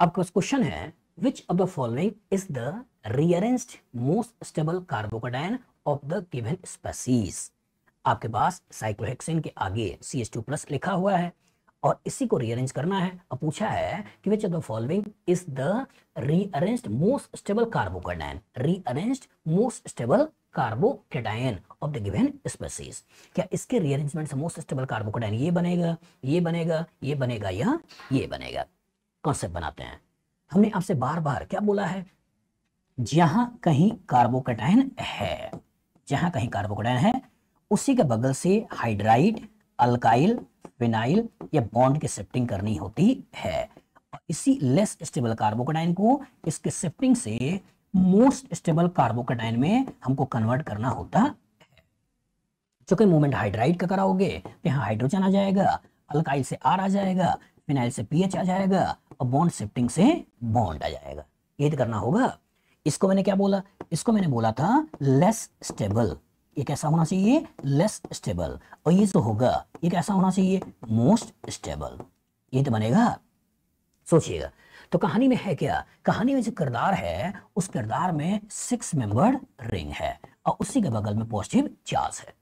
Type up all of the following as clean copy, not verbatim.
आपका क्वेश्चन है which of the following is the rearranged most stable carbocation of the given species. आपके पास cyclohexane के आगे CH2+ लिखा हुआ है और इसी को रीअरेंज करना है। अब पूछा है कि which of the following is the rearranged most stable carbocation, rearranged most stable carbocation of the given species. क्या इसके रीअरेंजमेंट से मोस्ट स्टेबल कार्बोकेटायन ये बनेगा, ये बनेगा, ये बनेगा या ये बनेगा? कॉन्सेप्ट बनाते हैं। हमने आपसे बार बार क्या बोला है, जहां कहीं कार्बोकेटायन है, जहां कहीं कार्बोकेटायन है उसी के बगल से हाइड्राइड, अल्काइल, फिनाइल या बॉन्ड की शिफ्टिंग करनी होती है। और इसी लेस स्टेबल कार्बोकेटायन को इसके शिफ्टिंग से मोस्ट स्टेबल कार्बोकेटायन में हमको कन्वर्ट करना होता है। जो कि मूवमेंट हाइड्राइड का कराओगे तो यहाँ हाइड्रोजन आ जाएगा, अल्काइल से R आ जाएगा, फिनाइल से PH आ जाएगा और बॉन्ड शिफ्टिंग से बॉन्ड आ जाएगा। ये तो करना होगा। इसको मैंने क्या बोला, इसको मैंने बोला था लेस स्टेबल। ये कैसा होना चाहिए? Less stable. और ये जो होगा ये कैसा होना चाहिए? Most stable. ये तो बनेगा। सोचिएगा तो कहानी में है क्या, कहानी में जो किरदार है उस किरदार में 6 मेंबर्ड रिंग है और उसी के बगल में पॉजिटिव चार्ज है।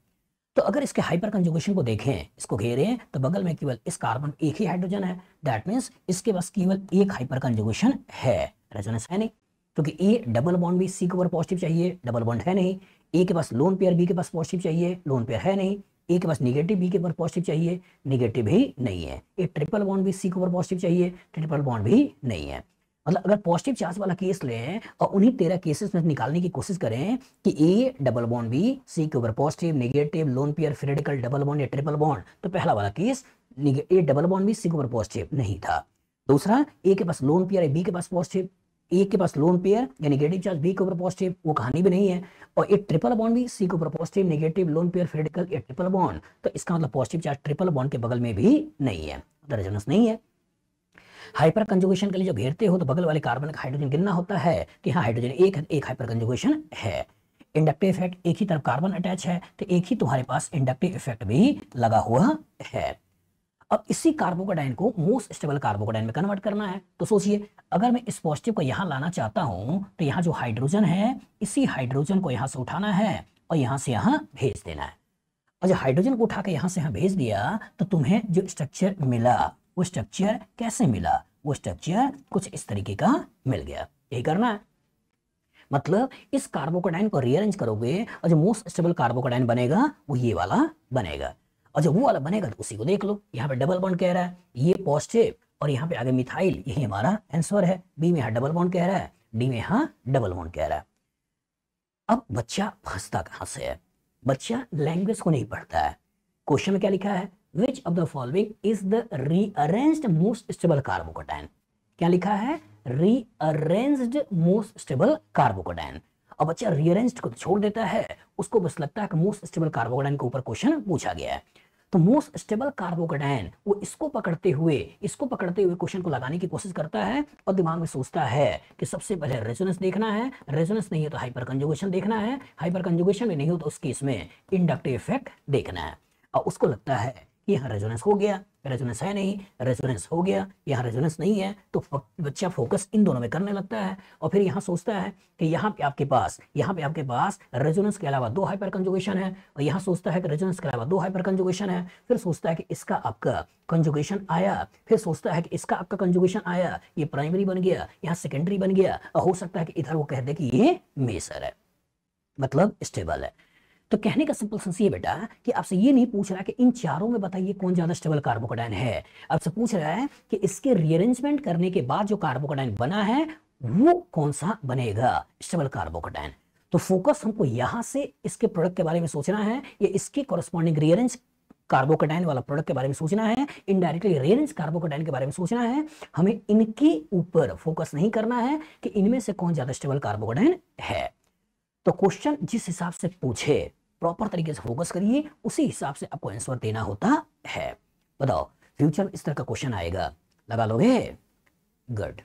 तो अगर इसके हाइपर कंजुगेशन को देखें, इसको घेरें तो बगल में केवल इस कार्बन एक ही हाइड्रोजन है। दैट मींस इसके पास केवल एक हाइपर कंजुगेशन है, रेजोनेंस है नहीं, क्योंकि ए डबल बॉन्ड भी सी के ऊपर पॉजिटिव चाहिए, डबल बॉन्ड है नहीं। ए के पास लोन पेयर बी के पास पॉजिटिव चाहिए, लोन पेयर है नहीं। ए के पास निगेटिव बी के ऊपर पॉजिटिव चाहिए, निगेटिव भी नहीं है। ए ट्रिपल बॉन्ड भी सी के ऊपर पॉजिटिव चाहिए, ट्रिपल बॉन्ड भी नहीं है। मतलब अगर पॉजिटिव चार्ज वाला केस लें और उन्हीं 13 केसेस में निकालने की कोशिश करें कि A double bond B C के ऊपर पॉजिटिव, नेगेटिव, लोन पेयर, फेरिडिकल, डबल बॉन्ड या ट्रिपल बॉन्ड, तो पहला वाला case A double bond B C के ऊपर पॉजिटिव नहीं था। दूसरा, ए के पास लोन पेयर है बी के पास पॉजिटिव, ए के पास लोन पेयर या नेगेटिव चार्ज बी के ऊपर पॉजिटिव, वो कहानी भी नहीं है। और एक ट्रिपल बॉन्ड भी सी के ऊपर पॉजिटिव, नेगेटिव, लोन पेयर, फेरिडिकल या ट्रिपल बॉन्ड, तो इसका मतलब पॉजिटिव चार्ज ट्रिपल बॉन्ड के बगल में भी नहीं है, तो रेजोनेंस नहीं है। हाइपर कंजुगेशन के लिए जब घेरते हो तो बगल वाले कार्बन का हाइड्रोजन गिनना होता है कि हाँ हाइड्रोजन एक हाइपर कंजुगेशन है। इंडक्टिव इफेक्ट, एक ही तरफ कार्बन अटैच है तो एक ही तुम्हारे पास इंडक्टिव इफेक्ट भी लगा हुआ है। अब इसी कार्बोकेटायन को मोस्ट स्टेबल कार्बोकेटायन में कन्वर्ट करना है। तो सोचिए अगर मैं इस पॉजिटिव को यहां लाना चाहता हूं तो यहां जो हाइड्रोजन है इसी हाइड्रोजन को यहां से उठाना है और यहां से यहां भेज देना है। और जब हाइड्रोजन को उठा के यहां से यहां भेज दिया तो तुम्हें जो स्ट्रक्चर मिला वो स्ट्रक्चर कैसे मिला? वो स्ट्रक्चर कुछ इस तरीके का मिल गया। यही करना है। मतलब इस कार्बोकेटायन को रीअरेंज करोगे और जो मोस्ट स्टेबल कार्बोकेटायन बनेगा वो ये वाला बनेगा। और जब वो वाला बनेगा तो उसी को देख लो, यहाँ पे डबल बॉन्ड कह रहा है, ये पॉजिटिव और यहाँ पे आगे मिथाइल, यही हमारा आंसर है। बी में यहाँ डबल बॉन्ड कह रहा है, डी में यहाँ डबल बॉन्ड कह रहा है। अब बच्चा फंसता कहां से है? बच्चा लैंग्वेज को नहीं पढ़ता है। क्वेश्चन में क्या लिखा है? Which of the following is the rearranged most stable carbocation? क्या लिखा है? Rearranged most stable carbocation। और बच्चा rearranged को छोड़ देता है, उसको बस लगता है कि मोस्ट स्टेबल कार्बोकेटायन के ऊपर क्वेश्चन पूछा गया है। तो मोस्ट स्टेबल कार्बोकेटायन वो इसको पकड़ते हुए क्वेश्चन को लगाने की कोशिश करता है और दिमाग में सोचता है कि सबसे पहले रेजोनेंस देखना है, रेजोनेंस नहीं है तो हाइपर कंजुगेशन देखना है, हाइपर कंजुगेशन में नहीं हो तो उस केस में इंडक्टिव इफेक्ट देखना है। और उसको लगता है यहाँ रेजोनेंस हो गया, रेजोनेंस है नहीं, रेजोनेंस हो गया, यहाँ रेजोनेंस नहीं है, तो बच्चा फोकस इन दोनों में करने लगता है। और फिर यहाँ सोचता है कि यहाँ पे आपके पास रेजोनेंस के अलावा 2 हाइपर कंजुगेशन है और यहाँ सोचता है कि रेजोनेंस के अलावा 2 हाइपर कंजुगेशन है। फिर सोचता है कि इसका आपका कंजुगेशन आया, फिर सोचता है कि इसका आपका कंजुगेशन आया, ये प्राइमरी बन गया, यहाँ सेकेंडरी बन गया और हो सकता है कि इधर वो कह दे कि ये मेजर है, मतलब स्टेबल है। तो कहने का सिंपल सेंस ये बेटा कि आपसे ये नहीं पूछ रहा है कि इन चारों में बताइए कौन ज्यादा स्टेबल कार्बोकेटायन है। आपसे पूछ रहा है कि इसके रीअरेंजमेंट करने के बाद जो कार्बोकेटायन बना है वो कौन सा बनेगा स्टेबल कार्बोकेटायन। तो फोकस हमको यहां से इसके प्रोडक्ट के बारे में सोचना है या इसके कॉरेस्पॉन्डिंग रीअरेंज कार्बोकेटायन वाला प्रोडक्ट के बारे में सोचना है, इनडायरेक्टली रीअरेंज कार्बोकेटायन के बारे में सोचना है। हमें इनके ऊपर फोकस नहीं करना है कि इनमें से कौन ज्यादा स्टेबल कार्बोकेटायन है। तो क्वेश्चन जिस हिसाब से पूछे प्रॉपर तरीके से फोकस करिए, उसी हिसाब से आपको आंसर देना होता है। बताओ फ्यूचर में इस तरह का क्वेश्चन आएगा, लगा लोगे? गुड।